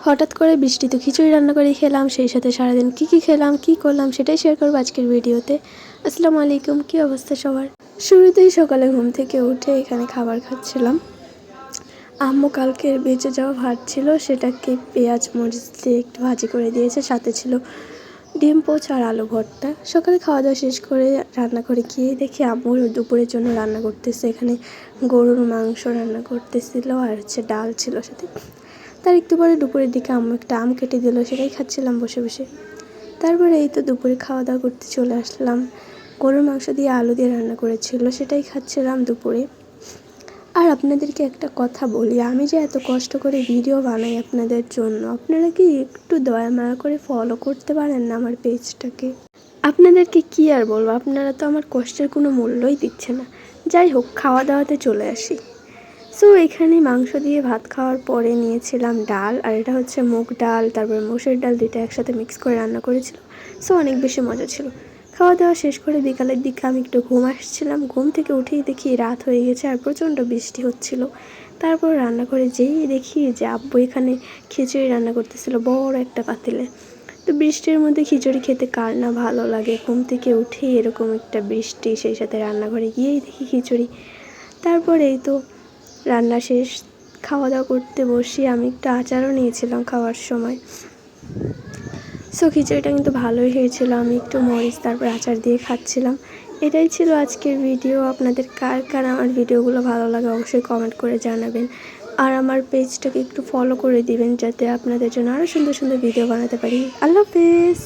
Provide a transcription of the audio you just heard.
হঠাৎ করে বৃষ্টিতে খিচুড়ি রান্না করে খেলাম, সেই সাথে সারাদিন কী খেলাম কী করলাম সেটাই শেয়ার করবো আজকের ভিডিওতে। আসসালামু আলাইকুম, কী অবস্থা সবার? শুরুতেই সকালে ঘুম থেকে উঠে এখানে খাবার খাচ্ছিলাম। আম্মু কালকের বেঁচে যাওয়া ভাত ছিল, সেটাকে পেঁয়াজ মরিচ দিয়ে একটু ভাজি করে দিয়েছে, সাথে ছিল ডিম পোচ আর আলু ভর্তা। সকালে খাওয়া দাওয়া শেষ করে রান্না করে গিয়ে দেখি আম্মু দুপুরের জন্য রান্না করতেছে। এখানে গরুর মাংস রান্না করতেছিল আর ডাল ছিল সাথে। তার একটু পরে দুপুরের দিকে আম্মু একটা আম কেটে দিল, সেটাই খাচ্ছিলাম বসে বসে। তারপরে এই তো দুপুরে খাওয়া দাওয়া করতে চলে আসলাম। গরুর মাংস দিয়ে আলু দিয়ে রান্না করেছিল, সেটাই খাচ্ছিলাম দুপুরে। আর আপনাদেরকে একটা কথা বলি, আমি যে এত কষ্ট করে ভিডিও বানাই আপনাদের জন্য, আপনারা কি একটু দয়া মায়া করে ফলো করতে পারেন না আমার পেজটাকে? আপনাদেরকে কি আর বলবো, আপনারা তো আমার কষ্টের কোনো মূল্যই দিচ্ছে না। যাই হোক, খাওয়া দাওয়াতে চলে আসি। সো এখানে মাংস দিয়ে ভাত খাওয়ার পরে নিয়েছিলাম ডাল, আর এটা হচ্ছে মুগ ডাল, তারপরে মসুর ডাল, দুইটা একসাথে মিক্স করে রান্না করেছিল। সো অনেক বেশি মজা ছিল। খাওয়া দাওয়া শেষ করে বিকালের দিকে আমি একটু ঘুম আসছিলাম, ঘুম থেকে উঠেই দেখি রাত হয়ে গেছে আর প্রচণ্ড বৃষ্টি হচ্ছিল। তারপর রান্না করে যেই দেখি যে আব্বু এখানে খিচুড়ি রান্না করতেছিল বড় একটা পাতিলে। তো বৃষ্টির মধ্যে খিচুড়ি খেতে কার না ভালো লাগে? ঘুম থেকে উঠেই এরকম একটা বৃষ্টি, সেই সাথে রান্নাঘরে গিয়েই দেখি খিচুড়ি। তারপরে এই তো রান্না শেষ, খাওয়া দাওয়া করতে বসি। আমি একটু আচারও নিয়েছিলাম খাওয়ার সময়। সো খিচুড়িটা কিন্তু ভালোই হয়েছিল, আমি একটু মরিচ তারপর আচার দিয়ে খাচ্ছিলাম। এটাই ছিল আজকের ভিডিও। আপনাদের কার কার আমার ভিডিওগুলো ভালো লাগে অবশ্যই কমেন্ট করে জানাবেন, আর আমার পেজটাকে একটু ফলো করে দিবেন যাতে আপনাদের জন্য আরও সুন্দর সুন্দর ভিডিও বানাতে পারি। আল্লাহ হাফেজ।